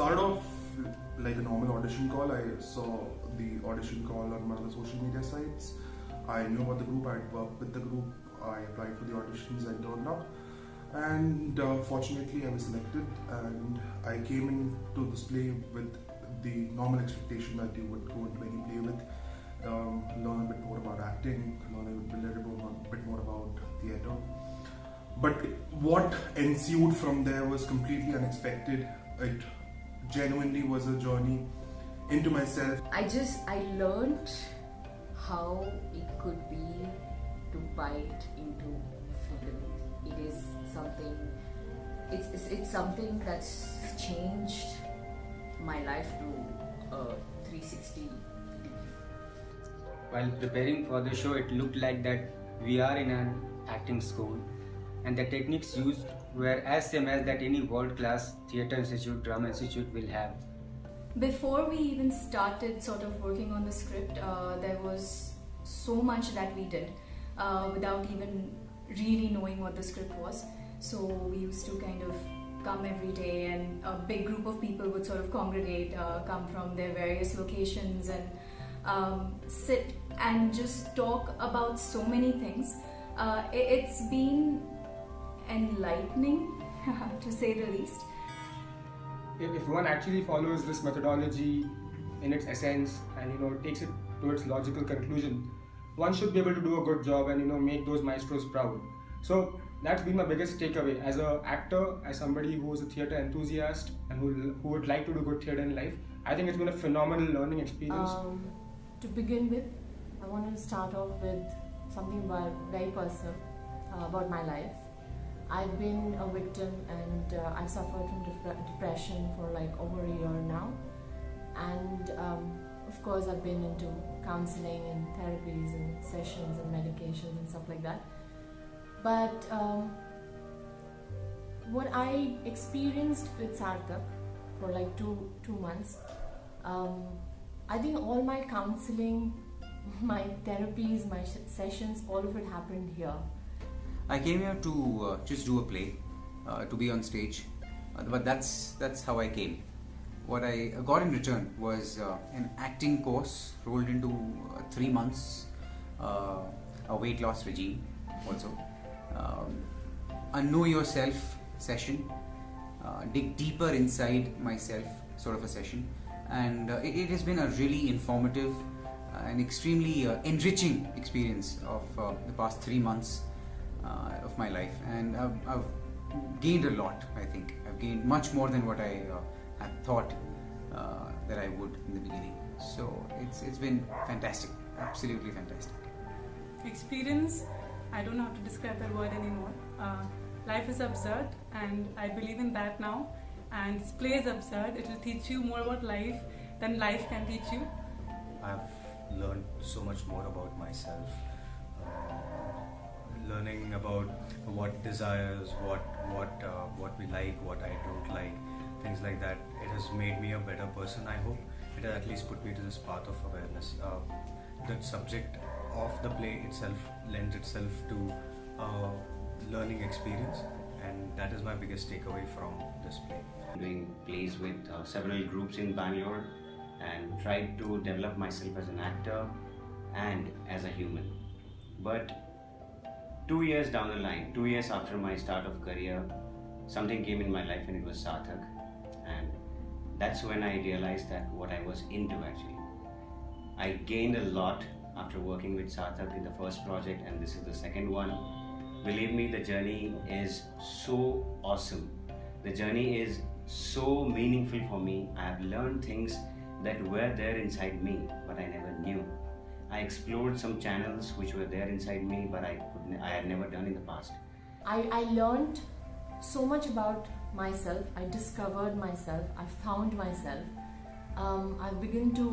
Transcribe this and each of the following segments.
started off like a normal audition call. I saw the audition call on one of the social media sites. I knew about the group, I'd worked with the group, I applied for the auditions, I turned up, and fortunately I was selected, and I came into this play with the normal expectation that you would go into any play with, learn a bit more about acting, learn a bit more about theatre. But what ensued from there was completely unexpected. It genuinely was a journey into myself. I learned how it could be to bite into freedom. It is something, it's something that's changed my life to 360 degree. While preparing for the show, it looked like that we are in an acting school, and the techniques used were as same as that any world-class theatre institute, drama institute will have. Before we even started sort of working on the script, there was so much that we did without even really knowing what the script was. So we used to kind of come every day, and a big group of people would sort of congregate, come from their various locations, and sit and just talk about so many things. It's been enlightening, to say the least. If one actually follows this methodology in its essence and takes it to its logical conclusion, one should be able to do a good job and make those maestros proud. So that's been my biggest takeaway as an actor, as somebody who is a theatre enthusiast and who would like to do good theatre in life. I think it's been a phenomenal learning experience. To begin with, I wanted to start off with something very personal about my life. I've been a victim, and I've suffered from depression for like over a year now, and of course I've been into counseling and therapies and sessions and medications and stuff like that. But what I experienced with Saarthak for like two months, I think all my counseling, my therapies, my sessions, all of it happened here. I came here to just do a play, to be on stage, but that's how I came. What I got in return was an acting course rolled into 3 months, a weight loss regime also, a know yourself session, dig deeper inside myself sort of a session, and it has been a really informative and extremely enriching experience of the past 3 months of my life, and I've gained a lot. I think I've gained much more than what I had thought that I would in the beginning. So it's been fantastic, absolutely fantastic. Experience, I don't know how to describe that word anymore. Life is absurd, and I believe in that now. And this play is absurd. It will teach you more about life than life can teach you. I've learned so much more about myself. Learning about what desires, what we like, what I don't like, things like that. It has made me a better person, I hope. It has at least put me to this path of awareness. The subject of the play itself lends itself to learning experience, and that is my biggest takeaway from this play. Doing plays with several groups in Bangalore, and tried to develop myself as an actor and as a human. But 2 years down the line, 2 years after my start of career, something came in my life, and it was Saarthak. And that's when I realized that what I was into actually. I gained a lot after working with Saarthak in the first project, and this is the second one. Believe me, the journey is so awesome. The journey is so meaningful for me. I have learned things that were there inside me, but I never knew. I explored some channels which were there inside me, but I had never done in the past. I learned so much about myself. I discovered myself. I found myself. I began to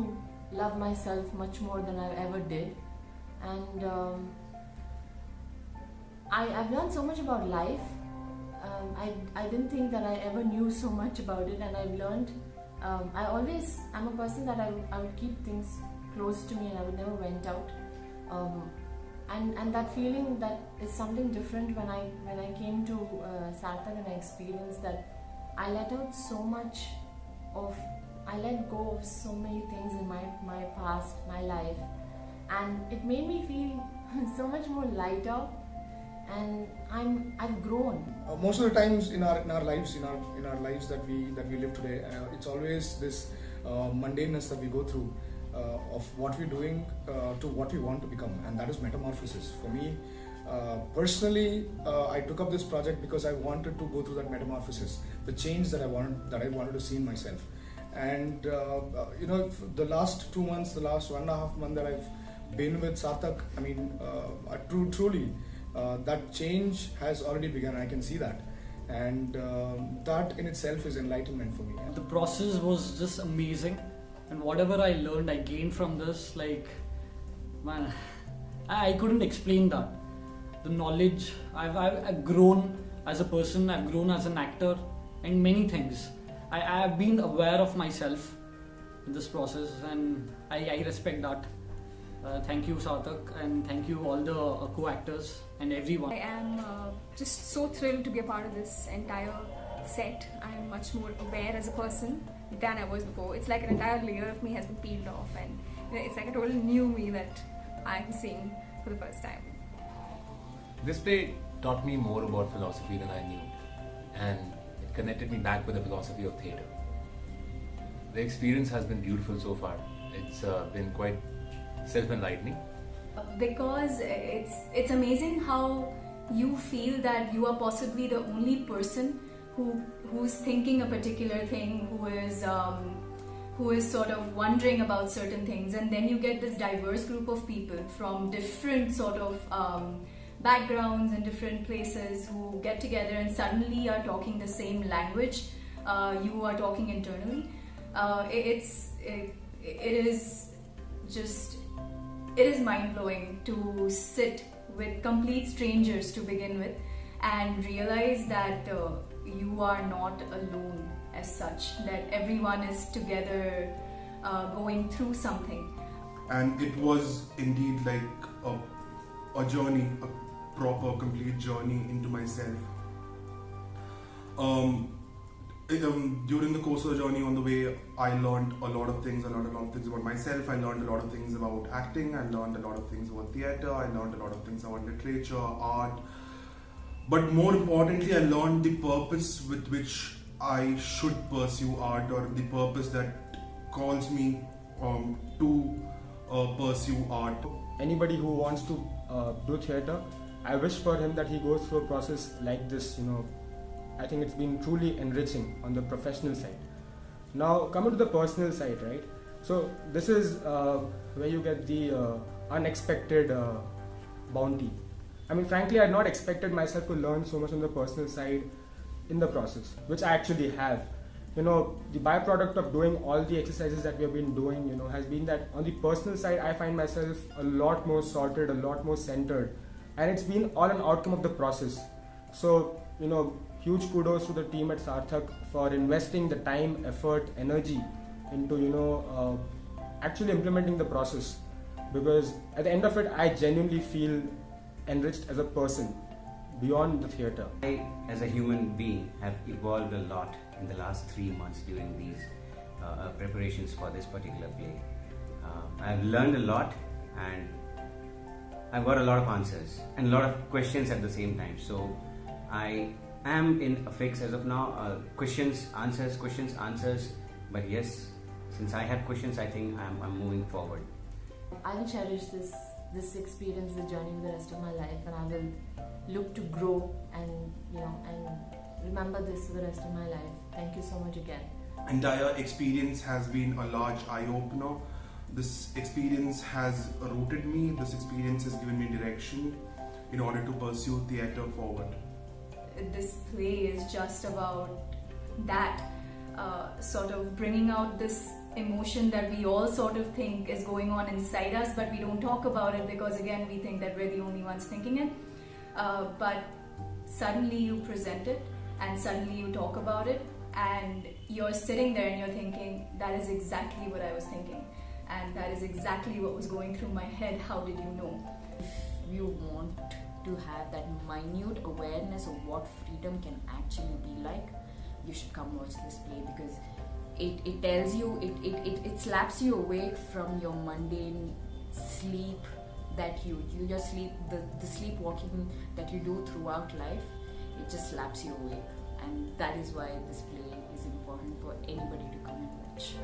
love myself much more than I ever did, and I've learned so much about life. I didn't think that I ever knew so much about it, and I've learned. I'm a person that I would keep things close to me, and I would never vent out. And that feeling, that is something different when I came to Saarthak, and I experienced that I let out so much I let go of so many things in my past, my life, and it made me feel so much more lighter, and I've grown. Most of the times in our lives that we live today, it's always this mundaneness that we go through of what we're doing to what we want to become, and that is metamorphosis. For me, personally, I took up this project because I wanted to go through that metamorphosis, the change that I wanted to see in myself. And the last 2 months, the last 1.5 months that I've been with Saarthak, I mean, truly, that change has already begun. I can see that, and that in itself is enlightenment for me. The process was just amazing, and whatever I learned, I gained from this. Like, man, I couldn't explain that. The knowledge, I've grown as a person, I've grown as an actor, and many things. I've been aware of myself in this process, and I respect that. Thank you, Saarthak, and thank you all the co-actors and everyone. I am just so thrilled to be a part of this entire set. I am much more aware as a person than I was before. It's like an entire layer of me has been peeled off, and it's like a total new me that I'm seeing for the first time. This play taught me more about philosophy than I knew, and it connected me back with the philosophy of theatre. The experience has been beautiful so far. It's been quite self-enlightening. Because it's amazing how you feel that you are possibly the only person who's thinking a particular thing, who is sort of wondering about certain things, and then you get this diverse group of people from different sort of backgrounds and different places who get together and suddenly are talking the same language you are talking internally. It is mind-blowing to sit with complete strangers to begin with and realize that you are not alone as such, that everyone is together going through something. And it was indeed like a journey, a proper, complete journey into myself. During the course of the journey, on the way, I learned a lot of things. I learned a lot of things about myself. I learned a lot of things about acting. I learned a lot of things about theatre. I learned a lot of things about literature, art. But more importantly, I learned the purpose with which I should pursue art, or the purpose that calls me to pursue art. Anybody who wants to do theatre, I wish for him that he goes through a process like this. I think it's been truly enriching on the professional side. Now, coming to the personal side, right? So this is where you get the unexpected bounty. I mean, frankly, I had not expected myself to learn so much on the personal side in the process, which I actually have. The byproduct of doing all the exercises that we have been doing, has been that on the personal side, I find myself a lot more sorted, a lot more centered, and it's been all an outcome of the process. So, huge kudos to the team at Saarthak for investing the time, effort, energy into, actually implementing the process. Because at the end of it, I genuinely feel enriched as a person beyond the theatre. I, as a human being, have evolved a lot in the last 3 months during these preparations for this particular play. I've learned a lot, and I've got a lot of answers and a lot of questions at the same time. So I am in a fix as of now. Questions, answers. But yes, since I have questions, I think I'm moving forward. I will cherish this experience, the journey for the rest of my life, and I will look to grow and remember this for the rest of my life. Thank you so much again. Entire experience has been a large eye-opener. This experience has rooted me. This experience has given me direction in order to pursue theatre forward. This play is just about that, sort of bringing out this emotion that we all sort of think is going on inside us, but we don't talk about it because again we think that we're the only ones thinking it. But suddenly you present it and suddenly you talk about it and you're sitting there and you're thinking, that is exactly what I was thinking, and that is exactly what was going through my head. How did you know? If you want to have that minute awareness of what freedom can actually be like, you should come watch this play, because it tells you, it slaps you awake from your mundane sleep that you your sleep, the sleepwalking that you do throughout life. It just slaps you awake, and that is why this play is important for anybody to come and watch.